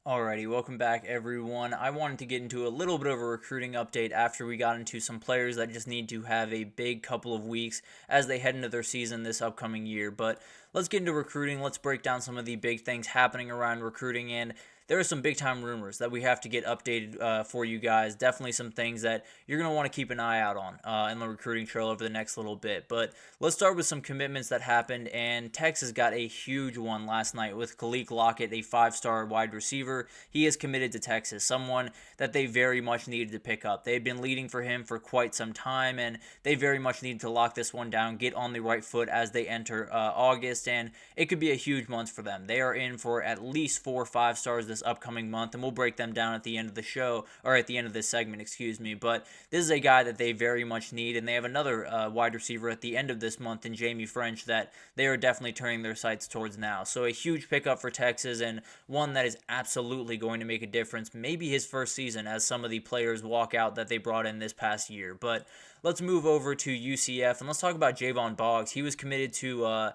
Alrighty, welcome back everyone. I wanted to get into a little bit of a recruiting update after we got into some players that just need to have a big couple of weeks as they head into their season this upcoming year. But let's get into recruiting. Let's break down some of the big things happening around recruiting, and there are some big time rumors that we have to get updated for you guys. Definitely some things that you're going to want to keep an eye out on in the recruiting trail over the next little bit. But let's start with some commitments that happened, and Texas got a huge one last night with Khalik Lockett, a 5-star wide receiver. He is committed to Texas, someone that they very much needed to pick up. They had been leading for him for quite some time, and they very much needed to lock this one down, get on the right foot as they enter August, and it could be a huge month for them. They are in for at least 4 or 5 stars this upcoming month, and we'll break them down at the end of the show, or at the end of this segment, excuse me. But this is a guy that they very much need, and they have another wide receiver at the end of this month in Jamie French that they are definitely turning their sights towards now. So a huge pickup for Texas, and one that is absolutely going to make a difference. Maybe his first season as some of the players walk out that they brought in this past year. But let's move over to UCF, and let's talk about Javon Boggs. He was committed to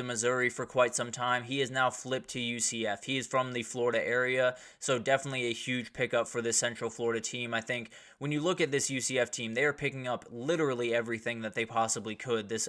Missouri for quite some time. He is now flipped to UCF. He is from the Florida area, so definitely a huge pickup for this Central Florida team. I think when you look at this UCF team, they are picking up literally everything that they possibly could this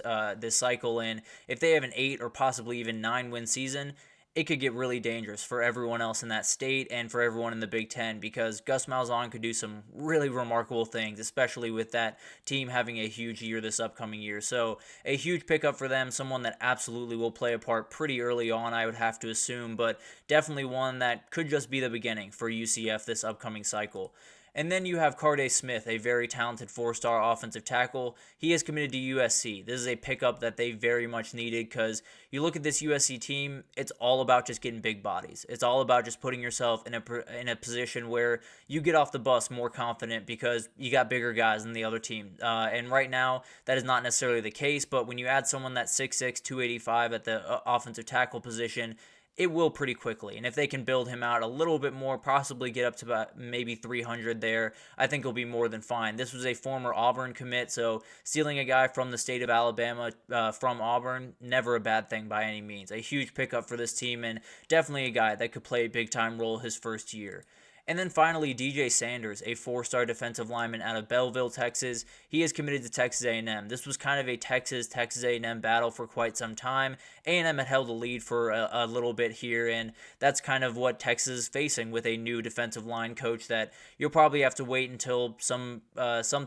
cycle. And if they have an 8 or possibly even 9-win season, it could get really dangerous for everyone else in that state and for everyone in the Big Ten, because Gus Malzahn could do some really remarkable things, especially with that team having a huge year this upcoming year. So a huge pickup for them, someone that absolutely will play a part pretty early on, I would have to assume, but definitely one that could just be the beginning for UCF this upcoming cycle. And then you have Carday Smith, a very talented 4-star offensive tackle. He is committed to USC. This is a pickup that they very much needed, because you look at this USC team, it's all about just getting big bodies. It's all about just putting yourself in a position where you get off the bus more confident because you got bigger guys than the other team. And right now, that is not necessarily the case, but when you add someone that's 6'6", 285 at the offensive tackle position, it will pretty quickly. And if they can build him out a little bit more, possibly get up to about maybe 300 there, I think he'll be more than fine. This was a former Auburn commit, so stealing a guy from the state of Alabama from Auburn, never a bad thing by any means. A huge pickup for this team, and definitely a guy that could play a big-time role his first year. And then finally, DJ Sanders, a 4-star defensive lineman out of Belleville, Texas. He is committed to Texas A&M. This was kind of a Texas A&M battle for quite some time. A&M had held the lead for a little bit here, and that's kind of what Texas is facing with a new defensive line coach that you'll probably have to wait until some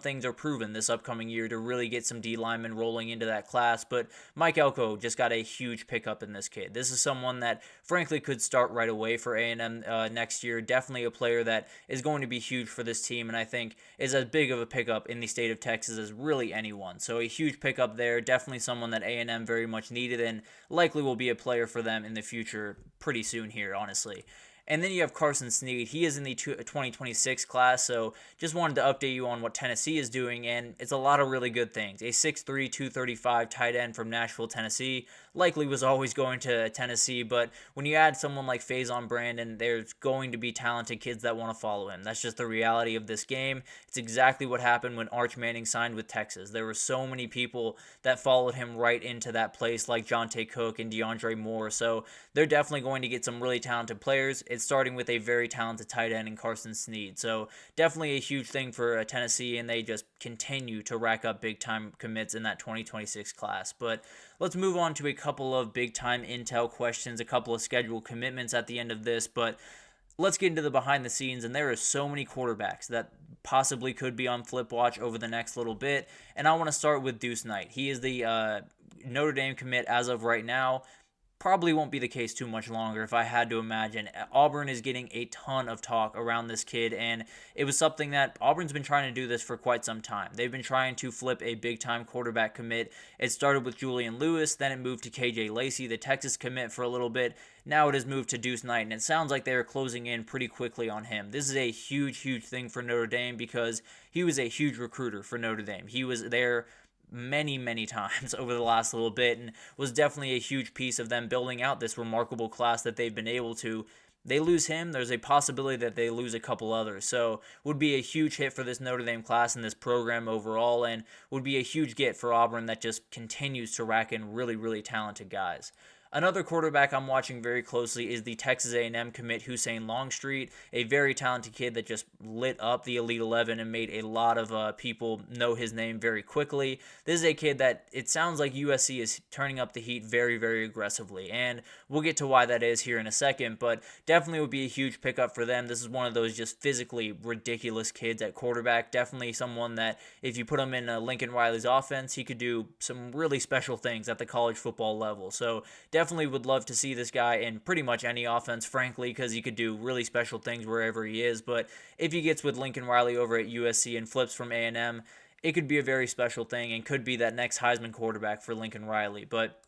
things are proven this upcoming year to really get some D linemen rolling into that class. But Mike Elko just got a huge pickup in this kid. This is someone that frankly could start right away for A&M next year. Definitely a player that is going to be huge for this team, and I think is as big of a pickup in the state of Texas as really anyone. So a huge pickup there, definitely someone that A&M very much needed, and likely will be a player for them in the future pretty soon here, honestly. And then you have Carson Sneed. He is in the 2026 class, so just wanted to update you on what Tennessee is doing, and it's a lot of really good things. A 6'3", 235 tight end from Nashville, Tennessee, likely was always going to Tennessee, but when you add someone like Faison Brandon, there's going to be talented kids that want to follow him. That's just the reality of this game. It's exactly what happened when Arch Manning signed with Texas. There were so many people that followed him right into that place, like Jonte Cook and DeAndre Moore, so they're definitely going to get some really talented players. It's starting with a very talented tight end in Carson Sneed. So definitely a huge thing for Tennessee, and they just continue to rack up big-time commits in that 2026 class. But let's move on to a couple of big-time intel questions, a couple of scheduled commitments at the end of this. But let's get into the behind the scenes, and there are so many quarterbacks that possibly could be on flip watch over the next little bit. And I want to start with Deuce Knight. He is the Notre Dame commit as of right now. Probably won't be the case too much longer if I had to imagine. Auburn is getting a ton of talk around this kid, and it was something that Auburn's been trying to do this for quite some time. They've been trying to flip a big-time quarterback commit. It started with Julian Lewis, then it moved to KJ Lacey, the Texas commit, for a little bit. Now it has moved to Deuce Knight, and it sounds like they are closing in pretty quickly on him. This is a huge, huge thing for Notre Dame because he was a huge recruiter for Notre Dame. He was there many times over the last little bit, and was definitely a huge piece of them building out this remarkable class that they've been able to. They lose him, there's a possibility that they lose a couple others. So would be a huge hit for this Notre Dame class and this program overall, and would be a huge get for Auburn that just continues to rack in really talented guys. Another quarterback I'm watching very closely is the Texas A&M commit Hussein Longstreet, a very talented kid that just lit up the Elite 11 and made a lot of people know his name very quickly. This is a kid that it sounds like USC is turning up the heat very, very aggressively, and we'll get to why that is here in a second, but definitely would be a huge pickup for them. This is one of those just physically ridiculous kids at quarterback. Definitely someone that if you put him in Lincoln Riley's offense, he could do some really special things at the college football level. So definitely would love to see this guy in pretty much any offense, frankly, because he could do really special things wherever he is. But if he gets with Lincoln Riley over at USC and flips from A&M, it could be a very special thing and could be that next Heisman quarterback for Lincoln Riley. But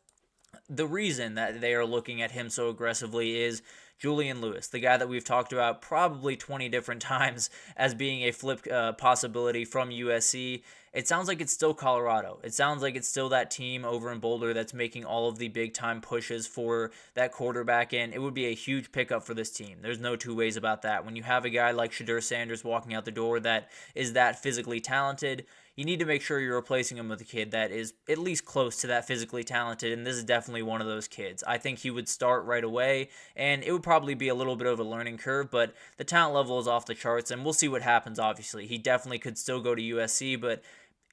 the reason that they are looking at him so aggressively is Julian Lewis, the guy that we've talked about probably 20 different times as being a flip possibility from USC. It sounds like it's still Colorado. It sounds like it's still that team over in Boulder that's making all of the big-time pushes for that quarterback, and it would be a huge pickup for this team. There's no two ways about that. When you have a guy like Shedeur Sanders walking out the door that is that physically talented, you need to make sure you're replacing him with a kid that is at least close to that physically talented, and this is definitely one of those kids. I think he would start right away, and it would probably be a little bit of a learning curve, but the talent level is off the charts, and we'll see what happens, obviously. He definitely could still go to USC, but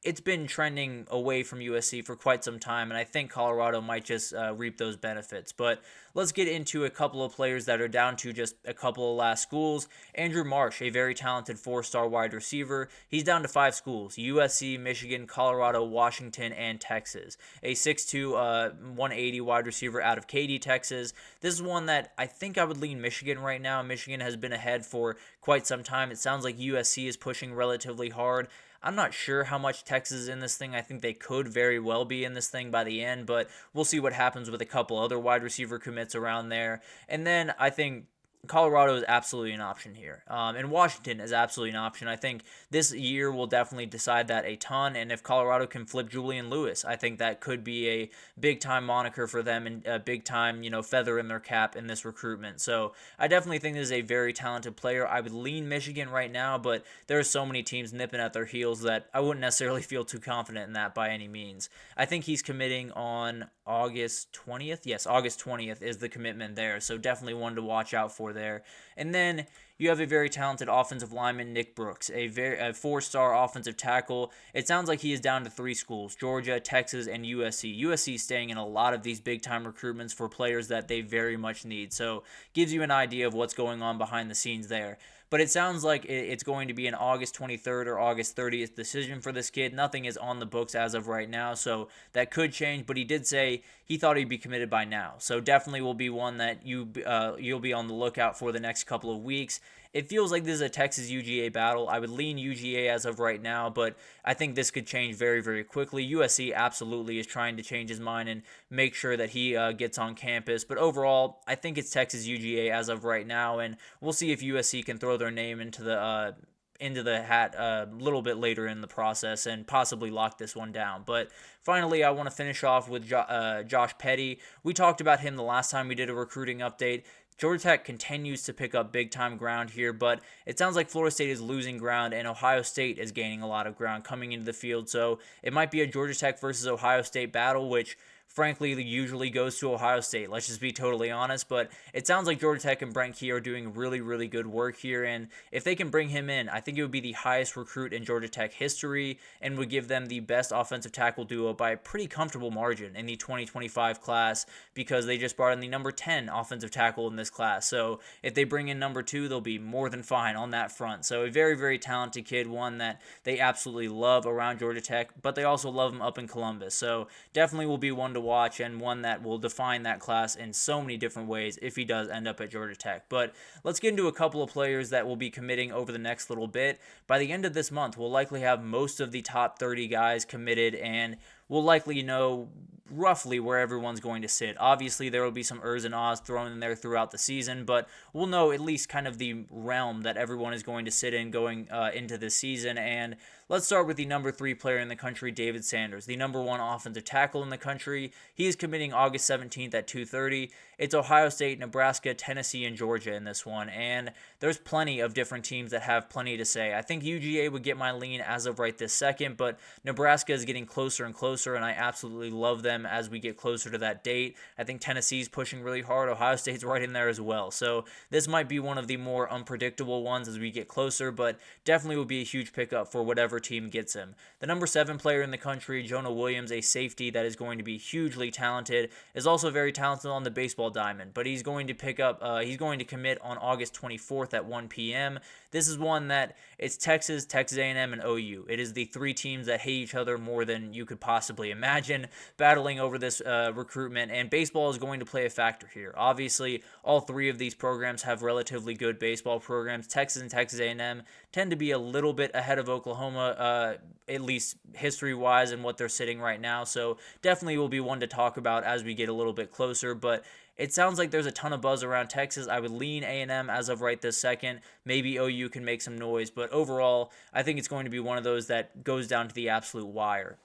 it's been trending away from USC for quite some time, and I think Colorado might just reap those benefits. But let's get into a couple of players that are down to just a couple of last schools. Andrew Marsh, a very talented 4-star wide receiver. He's down to 5 schools: USC, Michigan, Colorado, Washington, and Texas. A 6'2", 180 wide receiver out of Katy, Texas. This is one that I think I would lean Michigan right now. Michigan has been ahead for quite some time. It sounds like USC is pushing relatively hard. I'm not sure how much Texas is in this thing. I think they could very well be in this thing by the end, but we'll see what happens with a couple other wide receiver commits around there. And then I think Colorado is absolutely an option here. And Washington is absolutely an option. I think this year will definitely decide that a ton. And if Colorado can flip Julian Lewis, I think that could be a big-time moniker for them and a big-time, feather in their cap in this recruitment. So I definitely think this is a very talented player. I would lean Michigan right now, but there are so many teams nipping at their heels that I wouldn't necessarily feel too confident in that by any means. I think he's committing on August 20th. Yes, August 20th is the commitment there. So definitely one to watch out for there. And then you have a very talented offensive lineman, Nick Brooks, a 4-star offensive tackle. It sounds like he is down to 3 schools: Georgia, Texas, and USC. USC is staying in a lot of these big-time recruitments for players that they very much need. So gives you an idea of what's going on behind the scenes there. But it sounds like it's going to be an August 23rd or August 30th decision for this kid. Nothing is on the books as of right now, so that could change. But he did say he thought he'd be committed by now. So definitely will be one that you'll be on the lookout for the next couple of weeks. It feels like this is a Texas UGA battle. I would lean UGA as of right now, but I think this could change very, very quickly. USC absolutely is trying to change his mind and make sure that he gets on campus. But overall, I think it's Texas UGA as of right now, and we'll see if USC can throw their name into the hat a little bit later in the process and possibly lock this one down. But finally, I want to finish off with Josh Petty. We talked about him the last time we did a recruiting update. Georgia Tech continues to pick up big-time ground here, but it sounds like Florida State is losing ground, and Ohio State is gaining a lot of ground coming into the field. So it might be a Georgia Tech versus Ohio State battle, which frankly usually goes to Ohio State. Let's just be totally honest. But it sounds like Georgia Tech and Brent Key are doing really, really good work here. And if they can bring him in, I think it would be the highest recruit in Georgia Tech history and would give them the best offensive tackle duo by a pretty comfortable margin in the 2025 class, because they just brought in the number 10 offensive tackle in this class. So if they bring in number 2, they'll be more than fine on that front. So a very, very talented kid, one that they absolutely love around Georgia Tech, but they also love him up in Columbus. So definitely will be one to watch and one that will define that class in so many different ways if he does end up at Georgia Tech. But let's get into a couple of players that will be committing over the next little bit. By the end of this month, we'll likely have most of the top 30 guys committed, and we'll likely know roughly where everyone's going to sit. Obviously, there will be some ers and ahs thrown in there throughout the season, but we'll know at least kind of the realm that everyone is going to sit in going into this season. And let's start with the number 3 player in the country, David Sanders, the number 1 offensive tackle in the country. He is committing August 17th at 2:30. It's Ohio State, Nebraska, Tennessee, and Georgia in this one, and there's plenty of different teams that have plenty to say. I think UGA would get my lean as of right this second, but Nebraska is getting closer and closer closer, and I absolutely love them as we get closer to that date. I think Tennessee's pushing really hard. Ohio State's right in there as well. So this might be one of the more unpredictable ones as we get closer, but definitely will be a huge pickup for whatever team gets him. The number 7 player in the country, Jonah Williams, a safety that is going to be hugely talented, is also very talented on the baseball diamond, but he's going to commit on August 24th at 1 p.m. This is one that it's Texas, Texas A&M, and OU. It is the 3 teams that hate each other more than you could possibly imagine, battling over this recruitment, and baseball is going to play a factor here. Obviously, all 3 of these programs have relatively good baseball programs. Texas and Texas A&M tend to be a little bit ahead of Oklahoma, at least history-wise, and what they're sitting right now, so definitely will be one to talk about as we get a little bit closer, but it sounds like there's a ton of buzz around Texas. I would lean A&M as of right this second. Maybe OU can make some noise, but overall, I think it's going to be one of those that goes down to the absolute wire.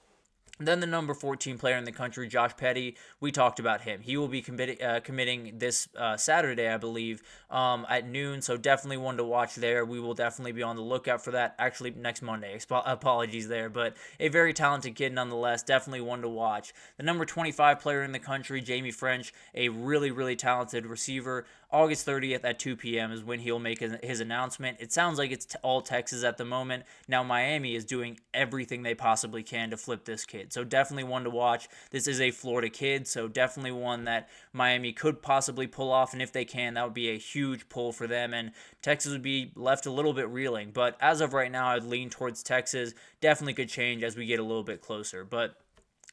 Then the number 14 player in the country, Josh Petty, we talked about him. He will be committing this Saturday, I believe, at noon, so definitely one to watch there. We will definitely be on the lookout for that. Actually, next Monday. Apologies there, but a very talented kid nonetheless. Definitely one to watch. The number 25 player in the country, Jamie French, a really, really talented receiver. August 30th at 2 p.m. is when he'll make his announcement. It sounds like it's all Texas at the moment. Now, Miami is doing everything they possibly can to flip this kid. So definitely one to watch. This is a Florida kid, so definitely one that Miami could possibly pull off. And if they can, that would be a huge pull for them. And Texas would be left a little bit reeling. But as of right now, I'd lean towards Texas. Definitely could change as we get a little bit closer. But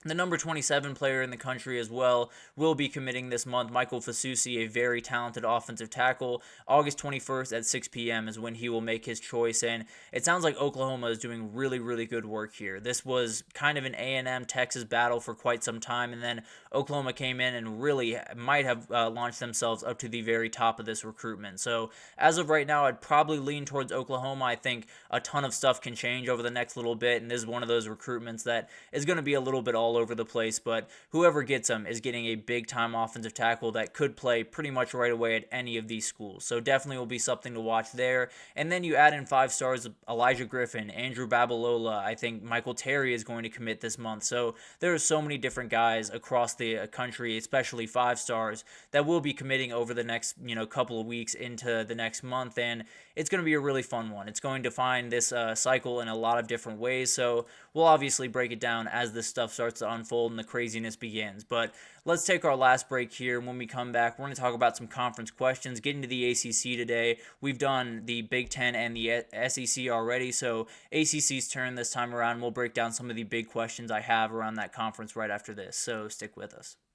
the number 27 player in the country as well will be committing this month, Michael Fasusi, a very talented offensive tackle. August 21st at 6 p.m. is when he will make his choice, and it sounds like Oklahoma is doing really, really good work here. This was kind of an A&M Texas battle for quite some time, and then Oklahoma came in and really might have launched themselves up to the very top of this recruitment. So as of right now, I'd probably lean towards Oklahoma. I think a ton of stuff can change over the next little bit, and this is one of those recruitments that is going to be a little bit all over the place, but whoever gets him is getting a big-time offensive tackle that could play pretty much right away at any of these schools. So definitely will be something to watch there. And then you add in 5 stars, Elijah Griffin, Andrew Babalola. I think Michael Terry is going to commit this month. So there are so many different guys across the country, especially 5 stars, that will be committing over the next couple of weeks into the next month, and it's going to be a really fun one. It's going to find this cycle in a lot of different ways, so we'll obviously break it down as this stuff starts to unfold and the craziness begins. But let's take our last break here, and when we come back, we're going to talk about some conference questions, get into the ACC today. We've done the Big Ten and the SEC already, so ACC's turn this time around. We'll break down some of the big questions I have around that conference right after this, so stick with us.